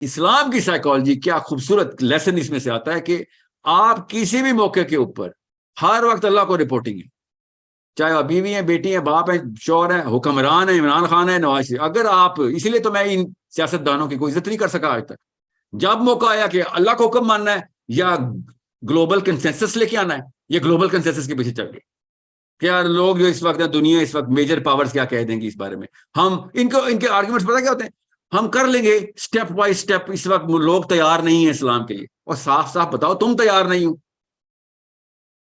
اسلام کی سائیکالوجی کیا خوبصورت لیسن اس میں سے آتا ہے کہ آپ کسی بھی موقع کے اوپر ہر وقت اللہ کو رپورٹنگ ہے، چاہے آپ بیوی ہیں، بیٹی ہیں، باپ ہیں، شوہر ہیں، حکمران ہیں، عمران خان ہے، نواز شریف، اگر آپ، اسی لیے تو میں ان سیاست دانوں کی کوئی عزت نہیں کر سکا آج تک، جب موقع آیا کہ اللہ کو حکم ماننا ہے یا گلوبل کنسنسس لے کے آنا ہے، یہ گلوبل کنسنسس کے پیچھے چل گئے کہ یار لوگ جو اس وقت دنیا اس وقت میجر پاورز کیا کہہ دیں گی اس بارے میں، ہم ان کے آرگومنٹس پتہ کیا ہوتے ہیں، ہم کر لیں گے سٹیپ بائی سٹیپ، اس وقت لوگ تیار نہیں ہیں اسلام کے لیے، اور صاف صاف بتاؤ تم تیار نہیں ہو،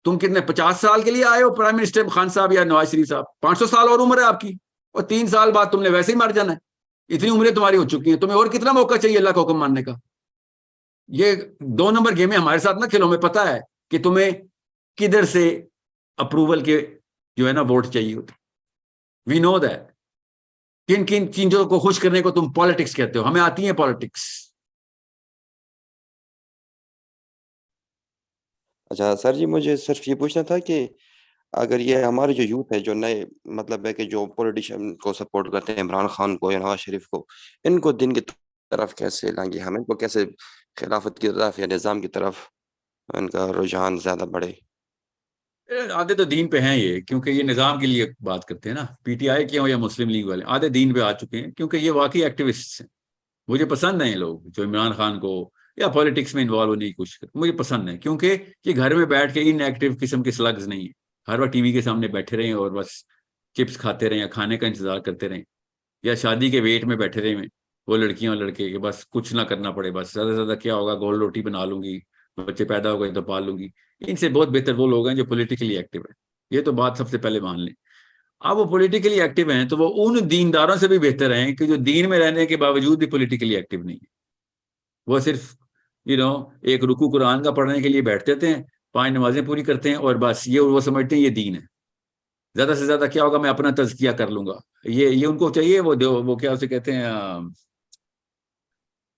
تم کتنے 50 سال کے لیے آئے ہو پرائم منسٹر خان صاحب یا نواز شریف صاحب، 500 سال اور عمر ہے آپ کی، اور 3 سال بعد تم نے ویسے ہی مر جانا ہے، اتنی عمریں تمہاری ہو چکی ہیں، تمہیں اور کتنا موقع چاہیے اللہ کا حکم ماننے کا؟ یہ 2 نمبر گیم ہے، ہمارے ساتھ نہ کھیلو، ہمیں پتا ہے کہ تمہیں کدھر سے اپروول کے جو ہے نا ووٹ چاہیے ہوتے، وی نو دیٹ، کن کن چیزوں کو خوش کرنے کو تم پالیٹکس کہتے ہو، ہمیں آتی ہیں پالیٹکس۔ اچھا سر جی، مجھے صرف یہ پوچھنا تھا کہ اگر یہ ہمارے جو یوتھ ہے جو نئے مطلب ہے کہ جو پولیٹیشین کو سپورٹ کرتے ہیں، عمران خان کو یا نواز شریف کو، ان کو دین کی طرف کیسے لائیں گے؟ ہم ان کو کیسے خلافت کی طرف یا نظام کی طرف ان کا رجحان زیادہ بڑھے؟ آدھے تو دین پہ ہیں یہ، کیونکہ یہ نظام کے لیے بات کرتے ہیں نا، پی ٹی آئی کے ہوں یا مسلم لیگ والے، آدھے دین پہ آ چکے ہیں، کیونکہ یہ واقعی ایکٹیوسٹ ہیں، مجھے پسند ہیں یہ لوگ جو عمران خان کو یا پالیٹکس میں انوالو ہونے کی کوشش کرتے، مجھے پسند ہے، کیونکہ یہ گھر میں بیٹھ کے ان ایکٹیو قسم کے سلگز نہیں ہیں، ہر وقت ٹی وی کے سامنے بیٹھے رہیں اور بس چپس کھاتے رہیں یا کھانے کا انتظار کرتے رہیں، یا شادی کے ویٹ میں بیٹھے رہے، وہ لڑکیاں اور لڑکے کہ بس کچھ نہ کرنا پڑے، بس زیادہ سے زیادہ کیا ہوگا، گول روٹی بنا لوں گی، بچے پیدا ہو گئے تو پال لوں گی۔ ان سے بہت بہتر وہ لوگ ہیں جو پولیٹیکلی ایکٹیو ہیں، یہ تو بات سب سے پہلے مان لیں۔ اب وہ پولیٹیکلی ایکٹیو ہیں تو وہ ان دینداروں سے بھی بہتر ہیں کہ جو دین میں رہنے کے باوجود بھی پولیٹیکلی ایکٹیو نہیں ہے، وہ صرف ایک رکوع قرآن کا پڑھنے کے لیے بیٹھتے ہیں، 5 نمازیں پوری کرتے ہیں، اور بس یہ وہ سمجھتے ہیں یہ دین ہے، زیادہ سے زیادہ کیا ہوگا، میں اپنا تزکیہ کر لوں گا، یہ ان کو چاہیے، وہ کیا اسے کہتے ہیں،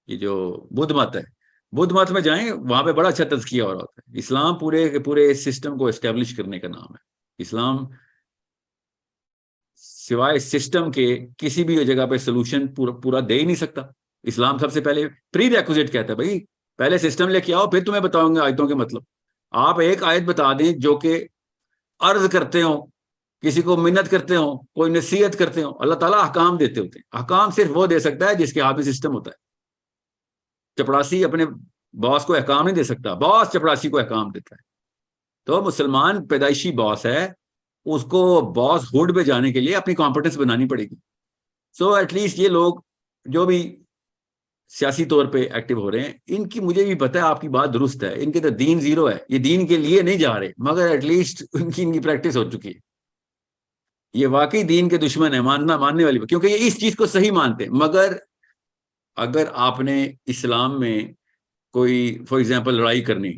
یہ جو بدھ مت ہے، بدھ مت میں جائیں وہاں پہ بڑا اچھا تزکیہ ہو رہا ہوتا ہے۔ اسلام پورے سسٹم کو اسٹیبلش کرنے کا نام ہے، اسلام سوائے سسٹم کے کسی بھی جگہ پہ سولوشن پورا دے ہی نہیں سکتا۔ اسلام سب سے پہلے پری ریکوزٹ کہتا ہے، بھائی پہلے سسٹم لے کے آؤ، پھر تمہیں بتاؤں گے آیتوں کے مطلب۔ آپ ایک آیت بتا دیں جو کہ عرض کرتے ہوں، کسی کو منت کرتے ہوں، کوئی نصیحت کرتے ہوں، اللہ تعالیٰ احکام دیتے ہوتے ہیں، احکام صرف وہ دے سکتا ہے جس کے ہاتھ میں سسٹم ہوتا ہے۔ چپڑاسی اپنے باس کو احکام نہیں دے سکتا، باس چپڑاسی کو احکام دیتا ہے۔ تو مسلمان پیدائشی باس ہے، اس کو باس ہوڈ پہ جانے کے لیے اپنی کمپٹنس بنانی پڑے گی۔ سو ایٹ لیسٹ یہ لوگ جو بھی سیاسی طور پہ ایکٹیو ہو رہے ہیں، ان کی مجھے بھی پتا ہے آپ کی بات درست ہے، ان کے تو دین زیرو ہے، یہ دین کے لیے نہیں جا رہے، مگر ایٹ لیسٹ ان کی پریکٹس ہو چکی ہے، یہ واقعی دین کے دشمن ہے، ماننے والی، کیونکہ یہ اس چیز کو صحیح مانتے ہیں۔ مگر اگر آپ نے اسلام میں کوئی فار ایگزامپل لڑائی کرنی،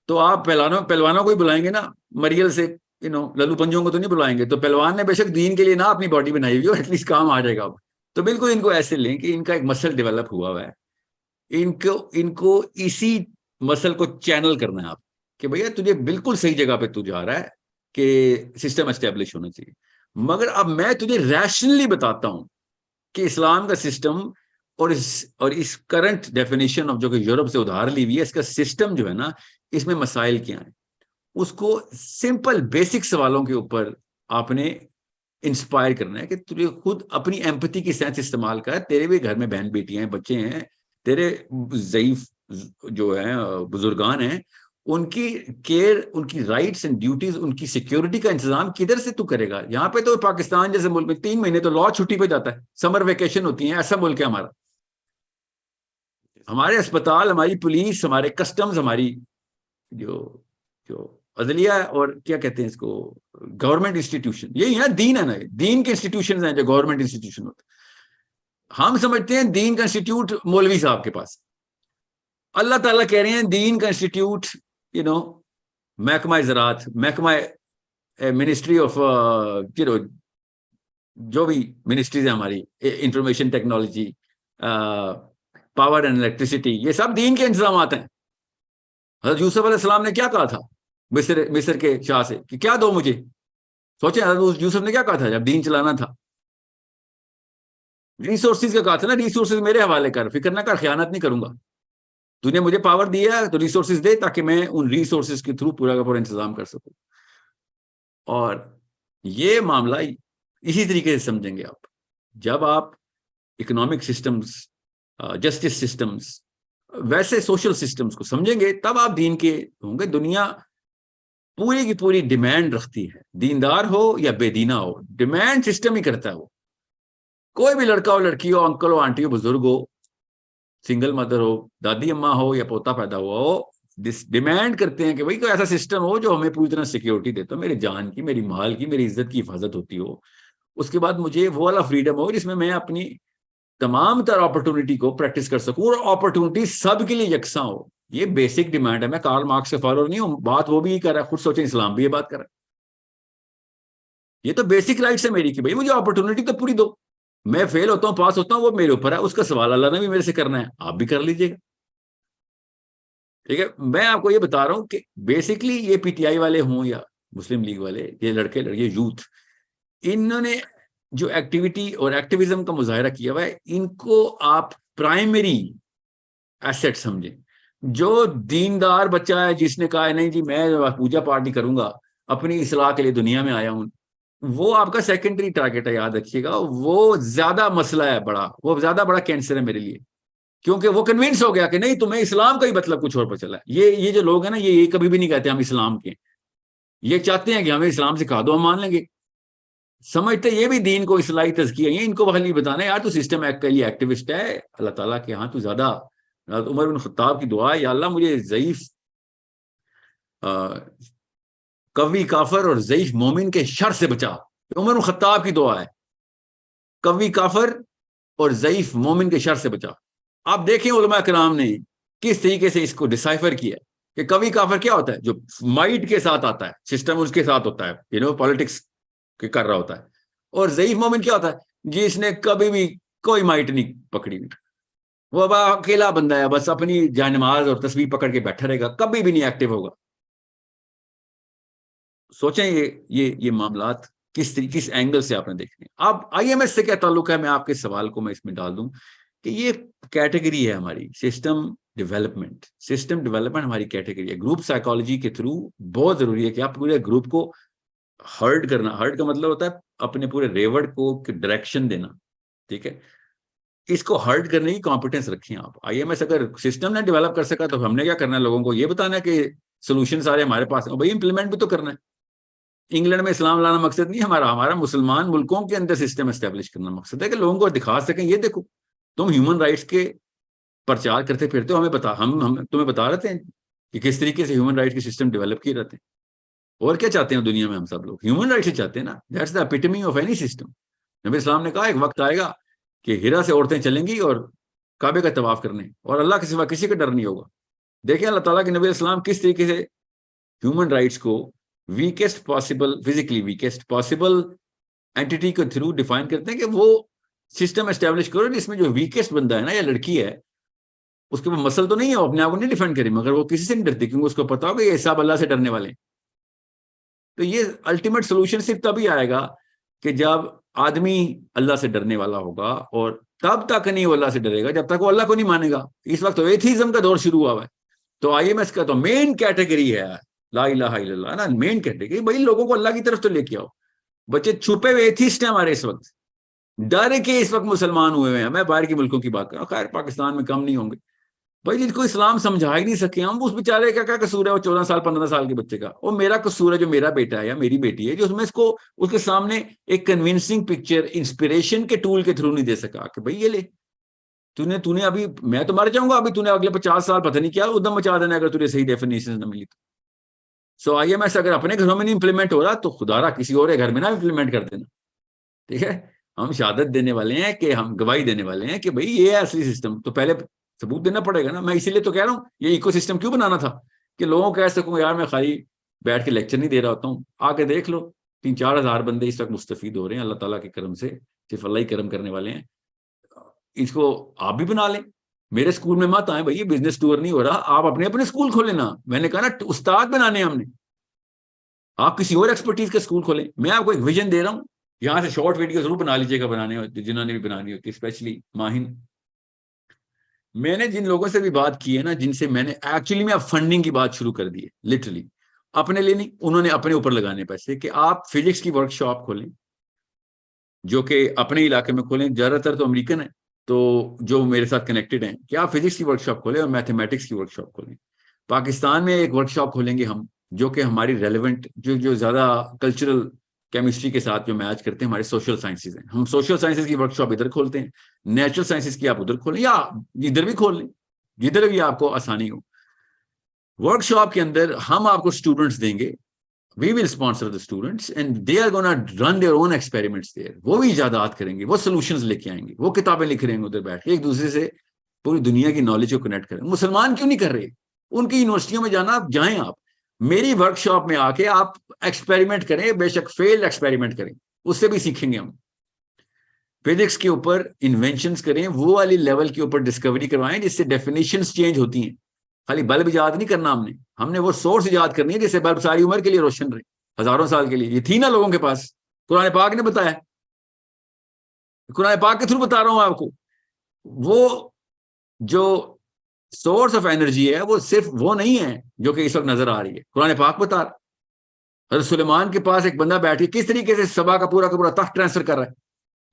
تو آپ پہلوانوں کو ہی بلائیں گے نا، مریل سے للو پنجوں کو تو نہیں بلائیں گے۔ تو پہلوان نے بے شک دین کے لیے نہ اپنی باڈی بنائی ہوئی ہو، ایٹ لیسٹ کام آ جائے گا۔ تو بالکل ان کو ایسے لیں کہ ان کا ایک مسل ڈیولپ ہوا ہے، ان کو اسی مسل کو چینل کرنا ہے آپ، کہ بھیا تجھے بالکل صحیح جگہ پہ تو جا رہا ہے کہ سسٹم اسٹیبلش ہونا چاہیے۔ مگر اب میں تجھے ریشنلی بتاتا ہوں کہ اسلام کا سسٹم اور اس کرنٹ ڈیفینیشن جو کہ یورپ سے ادھار لی ہوئی ہے، اس کا سسٹم جو ہے نا، اس میں مسائل کیا ہیں، اس کو سمپل بیسک سوالوں کے اوپر آپ نے انسپائر کرنا ہے کہ تجھے خود اپنی ایمپتھی کی سینس استعمال کر، تیرے بھی گھر میں بہن بیٹیاں ہیں، بچے ہیں، تیرے ضعیف جو ہیں بزرگان ہیں، ان کی کیئر، ان کی رائٹس اینڈ ڈیوٹیز، ان کی سیکیورٹی کا انتظام کدھر سے تو کرے گا؟ یہاں پہ تو پاکستان جیسے ملک میں 3 مہینے تو لا چھٹی پہ جاتا ہے، سمر ویکیشن ہوتی ہیں، ایسا ملک ہے ہمارا۔ ہمارے اسپتال، ہماری پولیس، ہمارے کسٹمز، ہماری جو عدلیہ اور کیا کہتے ہیں اس کو، گورنمنٹ انسٹیٹیوشن، یہی ہے دین ہے نا، دین کے انسٹیٹیوشن ہیں جو گورنمنٹ انسٹیٹیوشن ہوتے ہیں۔ ہم سمجھتے ہیں دین کا انسٹیٹیوٹ مولوی صاحب کے پاس، اللہ تعالیٰ کہہ رہے ہیں دین کا انسٹیٹیوٹ محکمہ زراعت، محکمہ منسٹری آف جو بھی منسٹریز ہیں ہماری، information technology, power and electricity, یہ سب دین کے انتظامات ہیں۔ حضرت یوسف علیہ السلام نے کیا کہا تھا مصر کے شاہ سے کہ کیا دو مجھے؟ سوچیں حضرت یوسف نے کیا کہا تھا جب دین چلانا تھا، ریسورسز کا کہا تھا نا, ریسورسز میرے حوالے کر, فکر نہ کر, خیانت نہیں کروں گا. تو نے مجھے پاور دیا تو ریسورسز دے تاکہ میں ان ریسورسز کے تھرو پورا کا پورا انتظام کر سکوں. اور یہ معاملہ اسی طریقے سے سمجھیں گے آپ. جب آپ اکنامک سسٹمز, جسٹس سسٹمز, ویسے سوشل سسٹمز کو سمجھیں گے تب آپ دین کے ہوں گے. دنیا پوری کی پوری ڈیمانڈ رکھتی ہے, دیندار ہو یا بے دینہ ہو, ڈیمانڈ سسٹم ہی کرتا ہے. وہ کوئی بھی لڑکا ہو, لڑکی ہو, انکل ہو, آنٹی ہو, بزرگ ہو, سنگل مدر ہو, دادی اماں ہو یا پوتا پیدا ہوا ہو, ڈیمانڈ کرتے ہیں کہ بھائی کوئی ایسا سسٹم ہو جو ہمیں پوری طرح سیکیورٹی دیتا ہو, میری جان کی, میری مال کی, میری عزت کی حفاظت ہوتی ہو. اس کے بعد مجھے وہ والا فریڈم ہو جس میں میں اپنی تمام تر اپرچونٹی کو پریکٹس کر سکوں, اور اپرچونٹی سب کے لیے یکساں ہو. یہ بیسک ڈیمانڈ ہے. میں کارل مارکس سے فالوور نہیں ہوں, بات وہ بھی کر رہا ہے, خود سوچیں اسلام بھی یہ بات کر رہا ہے. یہ تو بیسک رائٹس ہے میری کہ بھائی مجھے اپرچونٹی تو پوری دو. میں فیل ہوتا ہوں, پاس ہوتا ہوں, وہ میرے اوپر ہے, اس کا سوال اللہ نے بھی میرے سے کرنا ہے, آپ بھی کر لیجیے گا. ٹھیک ہے, میں آپ کو یہ بتا رہا ہوں کہ بیسکلی یہ پی ٹی آئی والے ہوں یا مسلم لیگ والے, یہ لڑکے لڑکے یوتھ, انہوں نے جو ایکٹیویٹی اور ایکٹیویزم کا مظاہرہ کیا ہوا ہے, ان کو آپ پرائمری ایسٹ سمجھیں. جو دیندار بچہ ہے جس نے کہا ہے نہیں جی میں پوجا پاٹ نہیں کروں گا, اپنی اصلاح کے لیے دنیا میں آیا ہوں, وہ آپ کا سیکنڈری ٹارگیٹ ہے, یاد رکھیے گا. وہ زیادہ مسئلہ ہے بڑا, وہ زیادہ بڑا کینسر ہے میرے لیے, کیونکہ وہ کنونس ہو گیا کہ نہیں تمہیں اسلام کا ہی مطلب کچھ اور پتہ چلا ہے. یہ جو لوگ ہیں نا, یہ کبھی بھی نہیں کہتے ہم اسلام کے, یہ چاہتے ہیں کہ ہمیں اسلام سکھا دو, ہم مان لیں گے. سمجھتے یہ بھی دین کو اصلاحی تزکیہ ہے. ان کو خالی بتانا ہے یار تو سسٹم ایکٹ کا لیے ایکٹیوسٹ ہے. اللہ تعالیٰ کے ہاں تو زیادہ, عمر بن خطاب کی دعا ہے, یا اللہ مجھے ضعیف قوی کافر اور ضعیف مومن کے شر سے بچا. عمر بن خطاب کی دعا ہے, قوی کافر اور ضعیف مومن کے شر سے بچا. آپ دیکھیں علماء کرام نے کس طریقے سے اس کو ڈسائفر کیا کہ قوی کافر کیا ہوتا ہے, جو مائٹ کے ساتھ آتا ہے, سسٹم اس کے ساتھ ہوتا ہے, پالیٹکس کر رہا ہوتا ہے. اور ضعیف مومن کیا ہوتا ہے, جس نے کبھی بھی کوئی مائٹ نہیں پکڑی ہوئی, وہ اب اکیلا بندہ ہے, بس اپنی جانماز اور تصویر پکڑ کے بیٹھا رہے گا, کبھی بھی نہیں ایکٹیو ہوگا. سوچیں یہ معاملات کس اینگل سے آپ نے دیکھنے. اب آئی ایم ایس سے کیا تعلق ہے, میں آپ کے سوال کو میں اس میں ڈال دوں کہ یہ کیٹیگری ہے ہماری سسٹم ڈیولپمنٹ. سسٹم ڈیولپمنٹ ہماری کیٹیگری ہے. گروپ سائیکالوجی کے تھرو بہت ضروری ہے کہ آپ پورے گروپ کو ہرٹ کرنا. ہرٹ کا مطلب ہوتا ہے اپنے پورے ریورڈ کو ڈائریکشن دینا. ٹھیک ہے, اس کو ہرٹ کرنے کی کمپیٹنس رکھیں آپ. آئی ایم ایس اگر سسٹم نے ڈیولپ کر سکا تو ہم نے کیا کرنا ہے, لوگوں کو یہ بتانا ہے کہ سولوشن سارے ہمارے پاس ہیں, بھائی امپلیمنٹ بھی تو کرنا ہے. انگلینڈ میں اسلام لانا مقصد نہیں ہمارا مسلمان ملکوں کے اندر سسٹم اسٹیبلش کرنا مقصد ہے, کہ لوگوں کو دکھا سکیں یہ دیکھو تم ہیومن رائٹس کے پرچار کرتے پھرتے ہو, ہم تمہیں بتا رہتے ہیں کہ کس طریقے سے ہیومن رائٹس کے سسٹم ڈیولپ کیے رہتے ہیں. اور کیا چاہتے ہیں دنیا میں ہم سب لوگ, ہیومن رائٹس ہی چاہتے ہیں نا. That's the epitome of any system. نبی اسلام نے کہا ایک وقت آئے گا کہ ہیرا سے عورتیں چلیں گی اور کعبے کا طواف کرنے, اور اللہ کے سوا کسی کا ڈر نہیں ہوگا. دیکھیں اللہ تعالیٰ کے نبی اسلام کس طریقے سے ہیومن رائٹس کو ویکسٹ پاسبل, فزیکلی ویکسٹ پاسبل اینٹی کے تھرو ڈیفائن کرتے ہیں کہ وہ سسٹم اسٹیبلش کرو جس میں جو ویکسٹ بندہ ہے نا یا لڑکی ہے, اس کے مسل تو نہیں ہے, وہ اپنے آپ کو نہیں ڈیفینڈ کرے, مگر وہ کسی سے نہیں ڈرتی کیونکہ اس کو پتا ہوگا یہ سب اللہ سے ڈرنے والے ہیں. تو یہ الٹیمیٹ سولوشن صرف تبھی آئے گا کہ جب آدمی اللہ سے ڈرنے والا ہوگا, اور تب تک نہیں وہ اللہ سے ڈرے گا جب تک وہ اللہ کو نہیں مانے گا. اس وقت تو ایتھیزم کا دور شروع ہوا ہے. تو آئی ایم ایس کا تو مین کیٹیگری ہے لا الہ الا اللہ نا, مین کیٹیگری. بھائی لوگوں کو اللہ کی طرف تو لے کے آؤ. بچے چھپے ہوئے ایتھیسٹ ہیں ہمارے اس وقت, ڈر کے اس وقت مسلمان ہوئے ہیں. میں باہر کے ملکوں کی بات کر رہا ہوں, خیر پاکستان میں کم نہیں ہوں گے بھائی جن کو اسلام سمجھا ہی نہیں سکے ہم. اس بیچارے کا کیا قصور ہے, وہ 14 سال 15 سال کے بچے کا, وہ میرا قصور ہے جو میرا بیٹا ہے یا میری بیٹی ہے, جو میں اس کے سامنے ایک کنونسنگ پکچر انسپریشن کے ٹول کے تھرو نہیں دے سکا کہ بھائی یہ لے تو نے ابھی, میں تو مر جاؤں گا, ابھی تو نے اگلے 50 سال پتہ نہیں کیا ادھم مچا دینا اگر تجھے صحیح ڈیفینیشن نہ ملی تو. سو آئی ایم ایس اگر اپنے گھروں میں نہیں امپلیمنٹ ہو رہا تو خدا را کسی اور گھر میں نہ امپلیمنٹ کر دینا. ٹھیک ہے, ہم شہادت دینے والے ہیں کہ ہم گواہی دینے والے ہیں کہ بھائی یہ ہے اصلی سسٹم, تو پہلے ثبوت دینا پڑے گا نا. میں اسی لیے تو کہہ رہا ہوں یہ ایکو سسٹم کیوں بنانا تھا, کہ لوگوں کہہ سکوں یار میں خالی بیٹھ کے لیکچر نہیں دے رہا ہوتا ہوں, آ کے دیکھ لو 3-4 ہزار بندے اس وقت مستفید ہو رہے ہیں اللہ تعالیٰ کے کرم سے, صرف اللہ ہی کرم کرنے والے ہیں. اس کو آپ بھی بنا لیں. میرے اسکول میں مت آئیں بھائی, یہ بزنس ٹور نہیں ہو رہا, آپ اپنے اسکول کھولیں نا. میں نے کہا نا استاد بنانے ہم نے, آپ کسی اور ایکسپرٹیز کے اسکول کھولیں. میں آپ کو ایک ویژن دے رہا ہوں یہاں سے شارٹ ویڈیو ضرور بنا لیجیے گا بنانے ہوتی جنہوں نے بھی بنانی ہوتی، اسپیشلی ماہن. میں نے جن لوگوں سے بھی بات کی ہے نا، جن سے میں نے ایکچولی میں اب فنڈنگ کی بات شروع کر دی ہے، لٹرلی اپنے لیے نہیں، انہوں نے اپنے اوپر لگانے پیسے کہ آپ فزکس کی ورک شاپ کھولیں، جو کہ اپنے علاقے میں کھولیں. زیادہ تر تو امریکن ہیں تو جو میرے ساتھ کنیکٹڈ ہیں کہ آپ فزکس کی ورک شاپ کھولیں اور میتھمیٹکس کی ورک شاپ کھولیں. پاکستان میں ایک ورک شاپ کھولیں گے ہم، جو کہ ہماری ریلیونٹ جو زیادہ کلچرل کیمسٹری کے ساتھ جو میچ کرتے ہیں، ہمارے سوشل سائنسز ہیں. ہم سوشل سائنسز کی ورک شاپ ادھر کھولتے ہیں، نیچرل سائنسز کی آپ ادھر کھولیں، یا ادھر بھی کھول لیں جدھر بھی آپ کو آسانی ہو. ورک شاپ کے اندر ہم آپ کو اسٹوڈنٹس دیں گے، we will sponsor the students and they are going to run their own experiments there. وہ بھی ایجادات کریں گے، وہ سولوشنز لے کے آئیں گے، وہ کتابیں لکھ رہے ہیں ادھر بیٹھ کے، ایک دوسرے سے پوری دنیا کی نالج کو کنیکٹ کریں. مسلمان کیوں نہیں کر رہے؟ ان کی یونیورسٹیوں میں جانا، آپ جائیں، آپ میری ورک شاپ میں آ کے آپ ایکسپیریمنٹ کریں، بے شک فیل ایکسپیریمنٹ کریں، اس سے بھی سیکھیں گے ہم. فزکس کے اوپر انوینشنز کریں، وہ والی لیول کے اوپر ڈسکوری کروائیں جس سے ڈیفینیشنز چینج ہوتی ہیں. خالی بلب ایجاد نہیں کرنا ہم نے وہ سورس ایجاد کرنی ہے جس سے بلب ساری عمر کے لیے روشن رہے، ہزاروں سال کے لیے. یہ تھی نا لوگوں کے پاس، قرآن پاک نے بتایا، قرآن پاک کے تھرو بتا رہا ہوں آپ کو. وہ جو سورس آف انرجی ہے وہ صرف وہ نہیں ہے جو کہ اس وقت نظر آ رہی ہے، قرآن پاک بتا رہا. حضرت سلیمان کے پاس ایک بندہ بیٹھ کے کس طریقے سے سبا کا پورا تخت ٹرانسفر کر رہا ہے،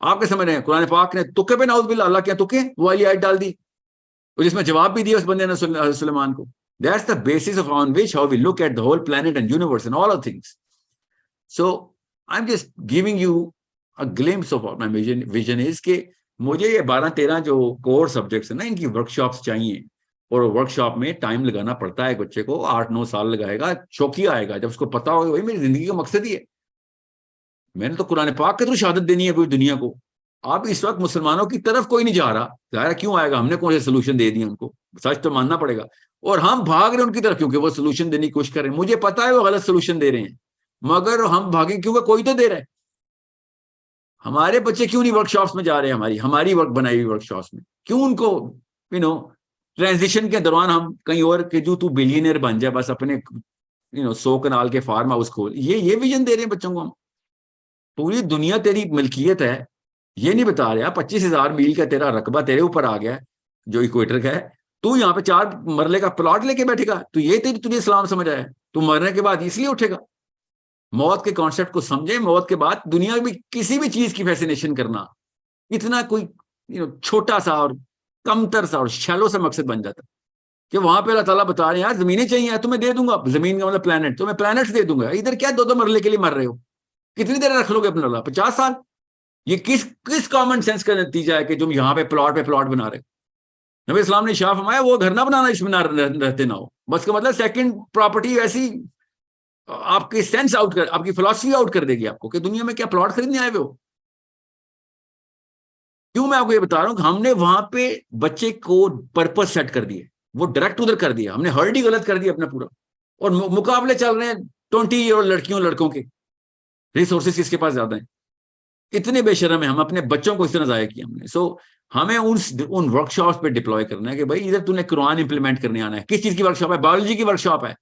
آپ کے سمجھ رہے ہیں؟ قرآن پاک نے تکے پہ نعوذ باللہ، اللہ کیا تکے، وہ والی آیت ڈال دی جس میں جواب بھی دیا اس بندے نے حضرت سلیمان کو. That's the basis of on which how we look at the whole planet and universe and all of things. So I'm just giving you a glimpse of what my vision is کہ مجھے یہ 12-13 جو کور subjects ہیں نا، ان کی work shops چاہیے. اور work shop میں ٹائم لگانا پڑتا ہے، ایک بچے کو 8-9 سال لگائے گا، شوقی آئے گا جب اس کو پتا ہوگا بھائی میری زندگی کا مقصد ہی ہے، میں نے تو قرآن پاک کے تھرو شہادت دینی ہے پوری دنیا کو. اب اس وقت مسلمانوں کی طرف کوئی نہیں جا رہا، ظاہر کیوں آئے گا، ہم نے کون سے سولوشن دے دیے ان کو، سچ تو ماننا پڑے گا. اور ہم بھاگ رہے ہیں ان کی طرف کیونکہ وہ سولوشن دینے کی کوشش کر رہے ہیں. مجھے پتا ہے وہ غلط سولوشن دے رہے ہیں، مگر ہم بھاگیں کیونکہ کوئی تو دے رہا ہے. ہمارے بچے کیوں نہیں ورک شاپس میں جا رہے ہیں، ہماری ورک بنائی ہوئی ورک شاپس میں کیوں ان کو ٹرانزیشن کے دوران ہم کہیں اور کہ جو تو بلینئر بن جائے، بس اپنے 100 کنال کے فارم ہاؤس کھول، یہ ویژن دے رہے ہیں بچوں کو ہم. پوری دنیا تیری ملکیت ہے، یہ نہیں بتا رہے 25,000 میل کا تیرا رقبہ تیرے اوپر آ گیا جو اکویٹر کا ہے، تو یہاں پہ 4 مرلے کا پلاٹ لے کے بیٹھے گا، تو یہ تجھے اسلام سمجھ آیا ہے. تو مرنے کے بعد اس لیے اٹھے گا. موت کے کانسیپٹ کو سمجھیں. موت کے بعد دنیا میں کسی بھی چیز کی فیسینیشن کرنا اتنا کوئی چھوٹا سا اور کمتر سا اور شیلو سا مقصد بن جاتا کہ وہاں پہ اللہ تعالیٰ بتا رہے ہیں یار زمینیں چاہیے تمہیں دے دوں گا، زمین کا مطلب پلانٹ، تو میں پلانٹ دے دوں گا. ادھر کیا 2 مرلے کے لیے مر رہے ہو، کتنی دیر رکھ لو گے اپنا اللہ، 50 سال؟ یہ کس کامن سینس کا نتیجہ ہے کہ تم یہاں پہ پلاٹ بنا رہے ہو؟ نبی اسلام نے شاہ فرمایا وہ گھر نہ بنانا اس میں نہ رہتے نہ ہو. بس کا مطلب سیکنڈ پراپرٹی ایسی آپ کی سینس آؤٹ کر، آپ کی فلاسفی آؤٹ کر دے گی آپ کو کہ دنیا میں کیا پلاٹ خریدنے آئے ہوئے ہو. کیوں میں آپ کو یہ بتا رہا ہوں کہ ہم نے وہاں پہ بچے کو پرپس سیٹ کر دیے، وہ ڈائریکٹ ادھر کر دیا، ہم نے ہرڈ ہی غلط کر دیا اپنا پورا. اور مقابلے چل رہے ہیں 20 ایئر لڑکیوں لڑکوں کے، ریسورسز کس کے پاس زیادہ ہیں. اتنے بے شرم ہیں ہم، اپنے بچوں کو اس طرح ضائع کیا ہم نے. سو ہمیں ان ورک شاپس پہ ڈپلوائے کرنا ہے کہ بھائی ادھر تو نے قرآن امپلیمنٹ کرنے آنا ہے. کس چیز کی ورک شاپ ہے؟ بایولوجی کی ورک شاپ ہے.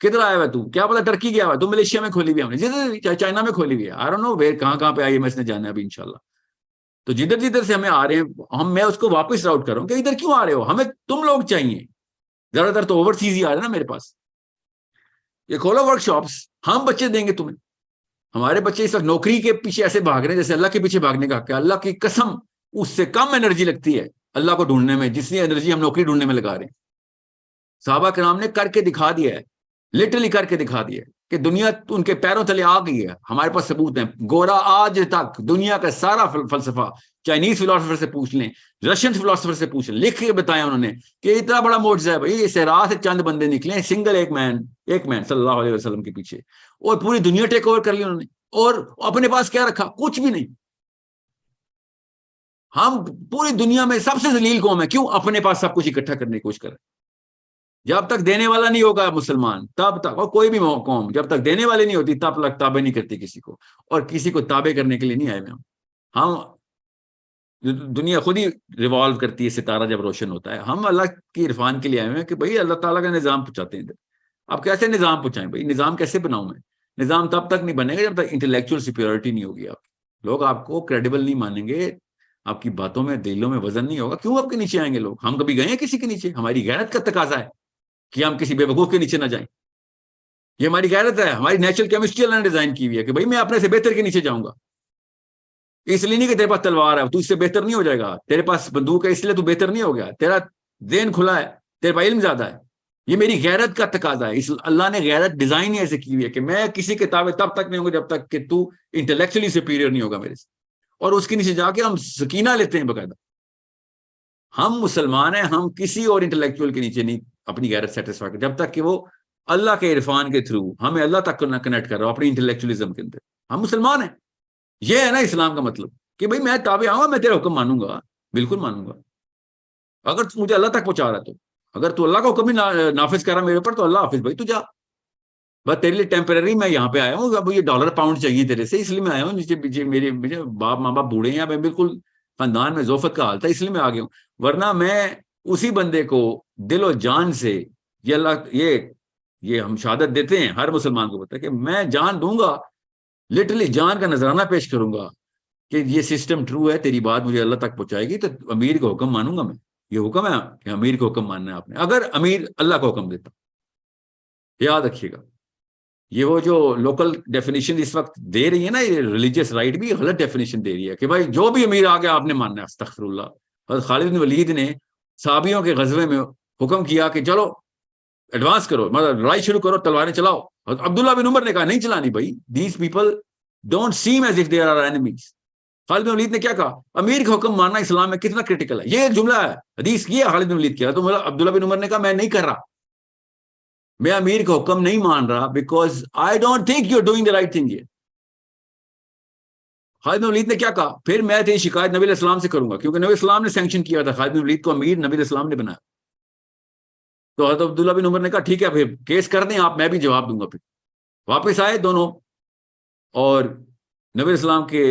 کدھر آیا ہوا ہے تو؟ کیا پتا ٹرکی گیا ہوا ہے تو؟ ملیشیا میں کھولی ہوئی ہم نے، جدھر چائنا میں کھولی ہوئی ہے، آئی ڈونٹ نو ویئر، کہاں پہ آئی نے جانا ہے ابھی انشاءاللہ. تو جدھر سے ہمیں آ رہے ہیں میں اس کو واپس راؤٹ کر رہا ہوں کہ ادھر کیوں آ رہے ہو، ہمیں تم لوگ چاہیے. زیادہ تر تو اوورسیز ہی آ رہے ہیں نا میرے پاس. یہ کھولو ورک شاپس، ہم بچے دیں گے تمہیں. ہمارے بچے اس وقت نوکری کے پیچھے ایسے بھاگ رہے ہیں جیسے اللہ کے پیچھے بھاگنے کا حق ہے. اللہ کی قسم اس سے کم انرجی لگتی ہے اللہ کو ڈھونڈنے میں جتنی انرجی ہم نوکری ڈھونڈنے میں لگا رہے ہیں. صحابہ کرام نے کر کے دکھا دیا ہے، لٹرلی کر کے دکھا دیا ہے کہ دنیا ان کے پیروں تلے آ گئی ہے. ہمارے پاس ثبوت ہیں. گورا آج تک دنیا کا سارا فلسفہ چائنیز فلاسفر سے پوچھ لیں، رشین فلاسفر سے پوچھ لیں، لکھ کے بتایا انہوں نے کہ اتنا بڑا معجزہ ہے بھائی، یہ صحرا سے چند بندے نکلے، سنگل ایک مین صلی اللہ علیہ وسلم کے پیچھے، اور پوری دنیا ٹیک اوور کر لی انہوں نے. اور اپنے پاس کیا رکھا؟ کچھ بھی نہیں. ہم پوری دنیا میں سب سے ذلیل قوم ہے. کیوں؟ اپنے پاس سب کچھ اکٹھا کرنے کی کوشش کر رہے. جب تک دینے والا نہیں ہوگا مسلمان تب تک، اور کوئی بھی قوم جب تک دینے والے نہیں ہوتی تب تک تابع نہیں کرتی کسی کو، اور کسی کو تابع کرنے کے لیے نہیں آئے ہوئے ہم. دنیا خود ہی ریوالو کرتی ہے، ستارہ جب روشن ہوتا ہے. ہم اللہ کی عرفان کے لیے آئے ہوئے ہیں کہ بھائی اللہ تعالیٰ کا نظام پہنچاتے ہیں ادھر. اب کیسے نظام پہنچائیں بھائی؟ نظام کیسے بناؤں میں؟ نظام تب تک نہیں بنے گا جب تک انٹلیکچوئل سپیورٹی نہیں ہوگی آپ. لوگ آپ کو کریڈیبل نہیں مانیں گے, آپ کی باتوں میں دلوں میں وزن نہیں ہوگا. کیوں آپ کے نیچے آئیں گے لوگ؟ ہم کبھی گئے ہیں کسی کے نیچے؟ ہماری غیرت کا تقاضا ہے کہ ہم کسی بے وقوف کے نیچے نہ جائیں. یہ ہماری غیرت ہے, ہماری نیچرل کیمسٹری اللہ نے ڈیزائن کی ہوئی ہے کہ بھائی میں اپنے سے بہتر کے نیچے جاؤں گا. اس لیے نہیں کہ تیرے پاس تلوار ہے تو اس سے بہتر نہیں ہو جائے گا, تیرے پاس بندوق ہے اس لیے تو بہتر نہیں ہو گیا, تیرا ذہن کھلا ہے, تیرے پاس علم زیادہ ہے. یہ میری غیرت کا تقاضا ہے. اللہ نے غیرت ڈیزائن ہی ایسے کی ہوئی ہے کہ میں کسی کے تابع تب تک نہیں ہوں گا جب تک کہ تو انٹلیکچولی سپیریئر نہیں ہوگا میرے سے. اور اس کے نیچے جا کے ہم سکینہ لیتے ہیں باقاعدہ. ہم مسلمان ہیں, ہم کسی اور انٹلیکچوئل کے نیچے نہیں اپنی غیرت سیٹسفائی کرتے جب تک کہ وہ اللہ کے عرفان کے تھرو ہمیں اللہ تک کنیکٹ کر رہا ہو اپنی انٹلیکچولیزم کے اندر. ہم مسلمان ہیں. یہ ہے نا اسلام کا مطلب کہ بھائی میں تابع آؤں گا, میں تیرا حکم مانوں گا, بالکل مانوں گا. اگر تو مجھے اللہ تک پہنچا رہا ہے تو, اگر تو اللہ کا حکم ہی نافذ کر رہا میرے اوپر تو اللہ حافظ بھائی تو جا, بس تیرے لیے ٹیمپرری میں یہاں پہ آیا ہوں, اب یہ ڈالر پاؤنڈ چاہیے تیرے سے اس لیے میں آیا ہوں. نیچے میرے باپ ماں باپ بوڑھے ہیں, میں بالکل خاندان میں ذوفت کا حال تھا اس لیے میں آ گیا ہوں. ورنہ میں اسی بندے کو دل و جان سے یہ اللہ یہ ہم شہادت دیتے ہیں ہر مسلمان کو پتا ہے کہ میں جان دوں گا, لٹرلی جان کا نذرانہ پیش کروں گا کہ یہ سسٹم ٹرو ہے, تیری بات مجھے اللہ تک پہنچائے گی تو امیر کا حکم مانوں گا میں. یہ حکم ہے کہ امیر کو حکم ماننا ہے آپ نے, اگر امیر اللہ کا حکم دیتا. یاد رکھیے گا یہ وہ جو لوکل ڈیفینیشن اس وقت دے رہی ہے نا, یہ ریلیجیس رائٹ بھی غلط ڈیفینیشن دے رہی ہے کہ بھائی جو بھی امیر آ گیا آپ نے ماننا ہے. استغفر اللہ. حضرت خالد بن ولید نے صحابیوں کے غزوے میں حکم کیا کہ چلو ایڈوانس کرو, مطلب لڑائی شروع کرو, تلواریں چلاؤ. عبداللہ بن عمر نے کہا نہیں چلانی بھائی, these people don't seem as if they are enemies. Khalid bin Walid نے کیا کہا, امیر کا حکم ماننا اسلام میں کتنا کرٹیکل ہے. یہ ایک جملہ ہے, حدیث کی ہے خالد بن ولید کیا, تو عبداللہ بن عمر نے کہا میں نہیں کر رہا, میں امیر کا حکم نہیں مان رہا because I don't think you are doing the right thing. یہ خالد بن ولید نے کیا کہا, پھر میں تیری شکایت نبی علیہ السلام سے کروں گا, کیونکہ نبی السلام نے سینکشن کیا تھا خالد بن ولید کو, امیر نبی علیہ السلام نے بنایا. تو حضرت عبداللہ بن عمر نے کہا ٹھیک ہے پھر کیس کر دیں آپ, میں بھی جواب دوں گا. پھر واپس آئے دونوں اور نبی علیہ السلام کے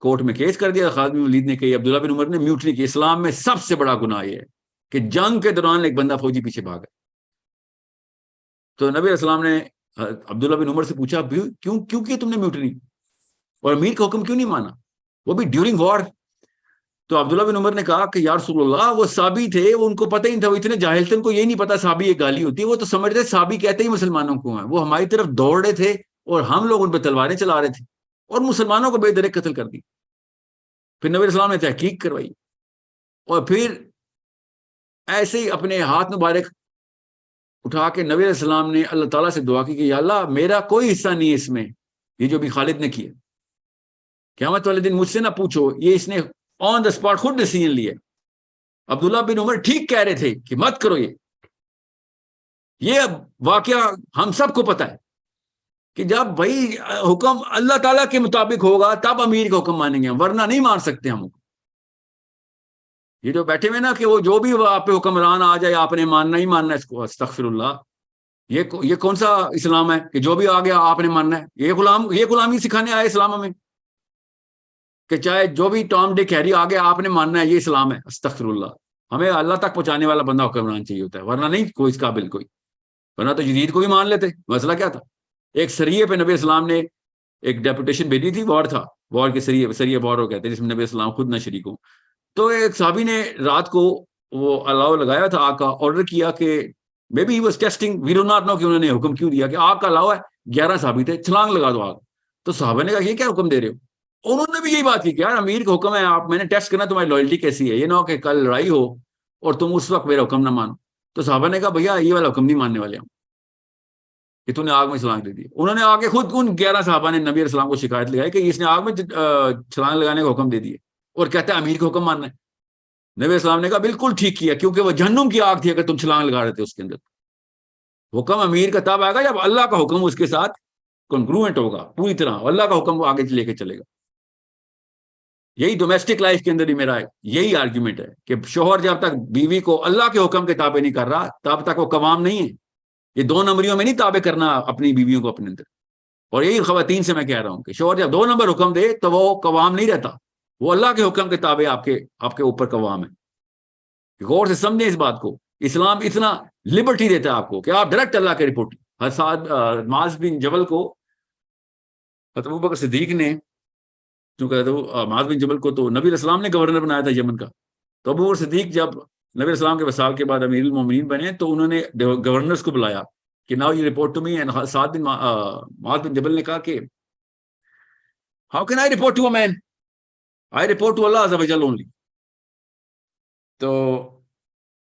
کورٹ میں کیس کر دیا. خالد بن ولید نے کہ عبداللہ بن عمر نے میوٹنی کی. اسلام میں سب سے بڑا گناہ یہ ہے کہ جنگ کے دوران ایک بندہ فوجی پیچھے بھاگا. تو نبی علیہ السلام نے عبداللہ بن عمر سے پوچھا کیوں کیا تم نے میوٹنی اور امیر کا حکم کیوں نہیں مانا, وہ بھی ڈیورنگ وار. تو عبداللہ بن عمر نے کہا کہ یا رسول اللہ وہ صحابی تھے, وہ ان کو پتہ ہی نہیں تھا, وہ اتنے جاہل تھے, ان کو یہ نہیں پتا صحابی ایک گالی ہوتی ہے. وہ تو سمجھتے صحابی کہتے ہی مسلمانوں کو ہیں, وہ ہماری طرف دوڑ رہے تھے اور ہم لوگ ان پہ تلواریں چلا رہے تھے اور مسلمانوں کو بے درک قتل کر دی. پھر نبی السلام نے تحقیق کروائی اور پھر ایسے ہی اپنے ہاتھ مبارک اٹھا کے نبی علیہ السلام نے اللہ تعالیٰ سے دعا کی کہ یا اللہ میرا کوئی حصہ نہیں ہے اس میں, یہ جو بھی خالد نے کیا. قیامت والے دن مجھ سے نہ پوچھو, یہ اس نے آن دا اسپاٹ خود ڈیسیژن لیا. عبداللہ بن عمر ٹھیک کہہ رہے تھے کہ مت کرو یہ واقعہ ہم سب کو پتا ہے کہ جب بھائی حکم اللہ تعالیٰ کے مطابق ہوگا تب امیر کا حکم مانیں گے, ورنہ نہیں مان سکتے ہم. یہ جو بیٹھے ہوئے نا کہ وہ جو بھی آپ پہ حکمران آ جائے آپ نے ماننا ہی ماننا ہے, اس کو استغفر اللہ. یہ کون سا اسلام ہے کہ جو بھی آ گیا آپ نے ماننا ہے؟ یہ غلامی سکھانے آئے اسلام میں کہ چاہے جو بھی ٹام ڈک ہیری آ گیا آپ نے ماننا ہے, یہ اسلام ہے. استغفر اللہ. ہمیں اللہ تک پہنچانے والا بندہ حکمران چاہیے ہوتا ہے, ورنہ نہیں کوئی اس قابل کوئی, ورنہ تو یزید کو بھی مان لیتے. مسئلہ کیا تھا, ایک سریے پہ نبی اسلام نے ایک ڈیپوٹیشن بھیجی تھی, وار تھا, وار کے سریے وار ہو کہتے ہیں جس میں نبی اسلام خود نہ شریک ہوں. تو ایک صحابی نے رات کو وہ الاؤ لگایا تھا, آگ کا آرڈر کیا کہ maybe he was testing, we do not know کہ انہوں نے حکم کیوں دیا کہ آگ کا الاؤ ہے, 11 صحابی تھے, چھلانگ لگا دو آگ. تو صحابہ نے کہا یہ کیا حکم دے رہے ہو, انہوں نے بھی یہی بات کی کہ یار امیر کا حکم ہے, آپ میں نے ٹیسٹ کرنا تمہاری لائلٹی کیسی ہے, یہ نہ ہو کہ کل لڑائی ہو اور تم اس وقت میرا حکم نہ مانو. تو صحابہ نے کہا بھیا یہ والا حکم نہیں ماننے والے ہم کہ تم نے آگ میں چھلانگ دے دی. انہوں نے آگے خود ان 11 صحابہ نے نبی علیہ السلام کو شکایت لگائی کہ اس نے آگ میں چھلانگ لگانے کا حکم دے دیے اور کہتا ہے امیر کا حکم ماننا ہے. نبی علیہ السلام نے کہا بالکل ٹھیک کیا, کیونکہ وہ جہنم کی آگ تھی اگر تم چھلانگ لگا رہے تھے اس کے اندر. حکم امیر کا تب آئے گا جب اللہ کا حکم اس کے ساتھ کنگروئنٹ ہوگا پوری طرح, اللہ کا حکم وہ آگے لے کے چلے گا. یہی ڈومیسٹک لائف کے اندر ہی میرا یہی آرگیومنٹ ہے کہ شوہر جب تک بیوی کو اللہ کے حکم کے تابع نہیں کر رہا تب تک وہ قوام نہیں ہے. یہ 2 نمبریوں میں نہیں تابع کرنا اپنی بیویوں کو اپنے اندر. اور یہی خواتین سے میں کہہ رہا ہوں کہ شوہر جب 2 نمبر حکم دے تو وہ قوام نہیں رہتا, وہ اللہ کے حکم کے تابع آپ کے اوپر قوام ہے. غور سے سمجھیں اس بات کو. اسلام اتنا لبرٹی دیتا ہے آپ کو کہ آپ ڈائریکٹ اللہ کے رپورٹ. معاذ بن جبل کو حضرت ابوبکر صدیق نے چونکہ معاذ بن جبل کو تو نبی علیہ السلام نے گورنر بنایا تھا یمن کا. تو ابو بکر صدیق جب نبی علیہ السلام کے وصال کے بعد امیر المومنین بنے تو انہوں نے گورنرز کو بلایا کہ ناؤ یہ report to me. And Saad bin Muaz bin Jabal نے کہا کہ how can I report to a man, I report to اللہ عز و جل اونلی. تو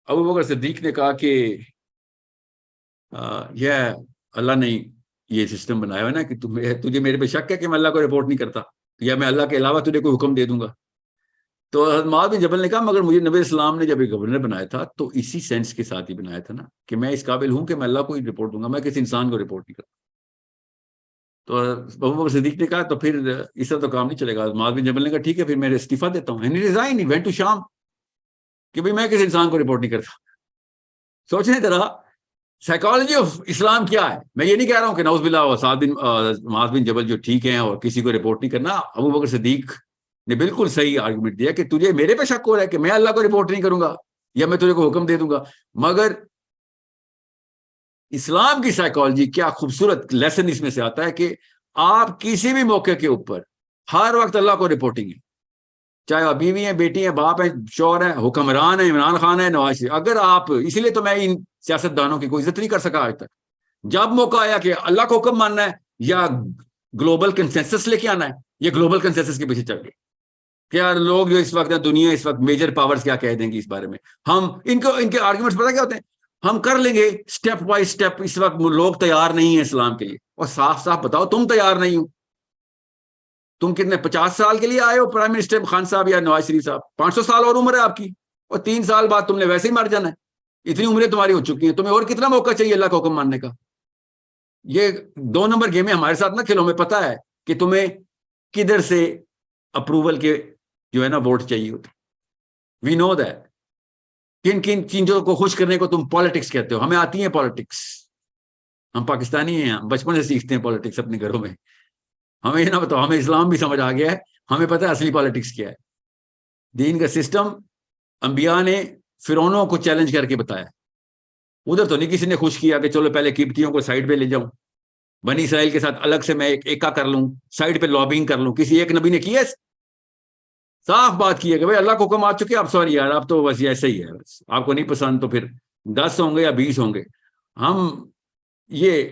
ابو بکر صدیق نے کہا کہ یہ اللہ نے یہ سسٹم بنایا ہے نا کہ تجھے میرے پہ شک ہے کہ میں اللہ کو رپورٹ نہیں کرتا, یا میں اللہ کے علاوہ تجھے کوئی حکم دے دوں گا. تو حضرت معاذ بن جبل نے کہا مگر مجھے نبی اسلام نے جب یہ گورنر بنایا تھا تو اسی سینس کے ساتھ ہی بنایا تھا نا کہ میں اس قابل ہوں کہ میں اللہ کو ہی رپورٹ دوں گا, میں کسی انسان کو رپورٹ نہیں کرتا. تو ابو بکر صدیق نے کہا تو پھر اس طرح تو کام نہیں چلے گا. معاذ بن جبل نے کہا ٹھیک ہے پھر میں استعفیٰ دیتا ہوں. And he resign, he went to Sham, کہ بھئی میں کسی انسان کو رپورٹ نہیں کرتا. سوچنے طرح سائیکالوجی آف اسلام کیا ہے. میں یہ نہیں کہہ رہا ہوں کہ نعوذ باللہ اور سعد بن معاذ بن جبل جو ٹھیک ہیں اور کسی کو رپورٹ نہیں کرنا. ابو بکر صدیق نے بالکل صحیح آرگومنٹ دیا کہ تجھے میرے پہ شک ہو رہا ہے کہ میں اللہ کو رپورٹ نہیں کروں گا یا میں تجھے کو حکم دے دوں گا. مگر اسلام کی سائیکالوجی کیا خوبصورت لیسن اس میں سے آتا ہے کہ آپ کسی بھی موقع کے اوپر ہر وقت اللہ کو رپورٹنگ ہے, چاہے آپ بیوی ہیں, بیٹی ہیں, باپ ہیں, شوہر ہیں, حکمران ہیں, عمران خان ہے, نواز شریف. اگر آپ, اسی لیے تو میں ان سیاست دانوں کی کوئی عزت نہیں کر سکا آج تک. جب موقع آیا کہ اللہ کو حکم ماننا ہے یا گلوبل کنسنسس لے کے آنا ہے, یہ گلوبل کنسنسس کے پیچھے چل گئے. کیا لوگ جو اس وقت دنیا اس وقت میجر پاورز کیا کہہ دیں گی اس بارے میں, ہم ان کے آرگومنٹس پتہ کیا ہوتے ہیں, ہم کر لیں گے سٹیپ بائی سٹیپ. اس وقت لوگ تیار نہیں ہیں اسلام کے لیے. اور صاف صاف بتاؤ تم تیار نہیں ہو. تم کتنے 50 سال کے لیے آئے ہو پرائم منسٹر خان صاحب یا نواز شریف صاحب, 500 سال اور عمر ہے آپ کی, اور 3 سال بعد تم نے ویسے ہی مر جانا ہے. اتنی عمریں تمہاری ہو چکی ہیں, تمہیں اور کتنا موقع چاہیے اللہ کا حکم ماننے کا. یہ 2 نمبر گیم ہے ہمارے ساتھ نہ کھیلو. ہمیں پتا ہے کہ تمہیں کدھر سے اپروول کے جو ہے نا ووٹ چاہیے ہوتے. وی نو دیٹ. کن کن چیزوں کو خوش کرنے کو تم پالیٹکس کہتے ہو. ہمیں آتی ہیں پالیٹکس, ہم پاکستانی ہیں, بچپن سے سیکھتے ہیں پالیٹکس اپنے گھروں میں. ہمیں یہ نہ بتاؤ, ہمیں اسلام بھی سمجھ آ گیا ہے, ہمیں پتہ ہے اصلی پالیٹکس کیا ہے. دین کا سسٹم انبیاء نے فرعونوں کو چیلنج کر کے بتایا. ادھر تو نہیں کسی نے خوش کیا کہ چلو پہلے قبطیوں کو سائڈ پہ لے جاؤں, بنی اسرائیل کے ساتھ الگ سے میں ایک کر لوں, سائڈ پہ لابنگ کر لوں. کسی ایک نبی نے کیا, صاف بات کی ہے کہ بھائی اللہ کو حکم آ چکے, اب سوری یار اب تو بس ایسا ہی ہے, بس آپ کو نہیں پسند تو پھر 10 ہوں گے یا 20 ہوں گے. ہم یہ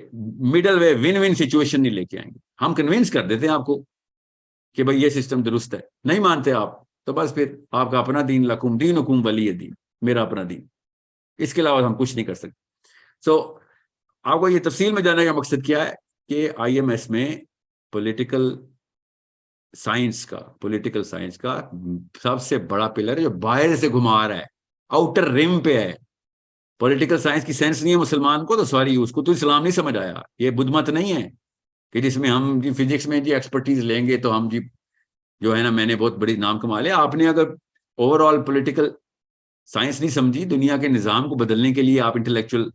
middle way one one situation نہیں لے کے آئیں گے. ہم کنوینس کر دیتے ہیں آپ کو کہ بھائی یہ سسٹم درست ہے. نہیں مانتے آپ تو بس پھر آپ کا اپنا دین, لکم دینکم ولی دین, میرا اپنا دین. اس کے علاوہ ہم کچھ نہیں کر سکتے. سو آپ کو یہ تفصیل میں جاننے کا مقصد کیا ہے کہ آئی ایم ایس میں پولیٹیکل سائنس کا سب سے بڑا پلر ہے جو باہر سے گھما رہا ہے, آؤٹر رم پہ ہے. پولیٹیکل سائنس کی سینس نہیں ہے مسلمان کو تو سوری, اس کو تو اسلام نہیں سمجھ آیا. یہ بدھ مت نہیں ہے کہ جس میں ہم جی فزکس میں جی ایکسپرٹیز لیں گے تو ہم جی جو ہے نا میں نے بہت بڑی نام کما لیا. آپ نے اگر اوور آل پولیٹیکل سائنس نہیں سمجھی, دنیا کے نظام کو بدلنے کے لیے آپ انٹلیکچوئل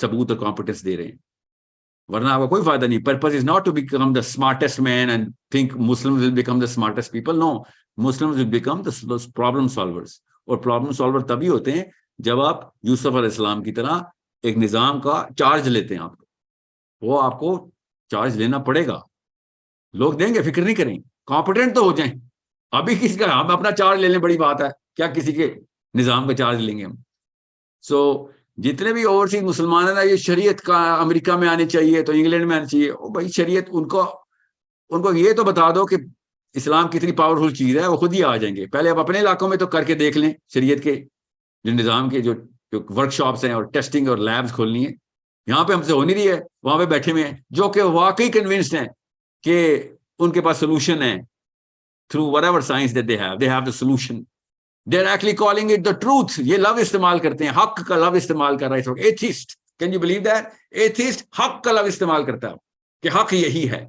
ثبوت اور کمپیٹنس دے رہے ہیں, ورنہ آپ کا کوئی فائدہ نہیں. Purpose is not to become the smartest man and think Muslims will become the smartest people. No, Muslims will become the problem solvers. اور پرابلم سالور تبھی ہوتے ہیں جب آپ یوسف علیہ السلام کی طرح ایک نظام کا چارج لیتے ہیں. آپ کو وہ آپ کو چارج لینا پڑے گا, لوگ دیں گے, فکر نہیں کریں, کمپیٹنٹ تو ہو جائیں. ابھی کسی کا ہم اپنا چارج لے لیں بڑی بات ہے, کیا کسی کے نظام کا چارج لیں گے ہم. سو جتنے بھی اوورسیز مسلمان ہیں نا, یہ شریعت کا امریکہ میں آنی چاہیے تو انگلینڈ میں آنی چاہیے. او بھائی شریعت ان کو یہ تو بتا دو کہ اسلام کتنی پاورفل چیز ہے, وہ خود ہی آ جائیں گے. پہلے آپ اپنے علاقوں میں تو کر کے دیکھ لیں. شریعت کے جو نظام کے جو ورک شاپس ہیں اور ٹیسٹنگ اور لیبس کھولنی ہے, یہاں پہ ہم سے ہو نہیں رہی ہے. وہاں پہ بیٹھے ہوئے ہیں جو کہ واقعی کنونسڈ ہیں کہ ان کے پاس سولوشن ہے. through whatever science that they have the solution. They're actually calling it the truth. یہ لفظ استعمال کرتے ہیں, حق کا لفظ استعمال کر رہا ہے اس وقت. Atheist, can you believe that? Atheist حق کا لفظ استعمال کرتا ہے کہ حق یہی ہے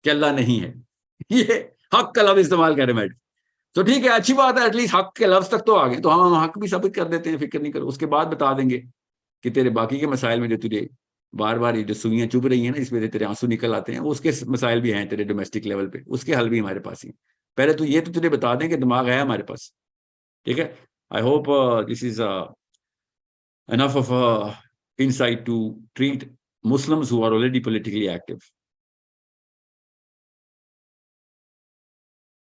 کہ اللہ نہیں ہے. یہ حق کا لفظ استعمال کر رہے ہیں. تو ٹھیک ہے, اچھی بات ہے, ایٹ لیسٹ حق کے لفظ تک تو آ گئے, تو ہم حق بھی ثابت کر دیتے ہیں, فکر نہیں کرو. اس کے بعد بتا دیں گے کہ تیرے باقی کے مسائل میں جو تجھے بار بار یہ جو سوئیاں چبھ رہی ہیں نا, اس میں سے تیرے آنسو نکل آتے ہیں, اس کے مسائل بھی ہیں تیرے ڈومیسٹک لیول پہ, اس کے حل بھی ہمارے پاس ہی ہیں. پہلے تو یہ تو تجھے بتا دیں کہ دماغ ہے ہمارے پاس. ٹھیک ہے, I hope this is enough of insight to treat Muslims who are already politically active.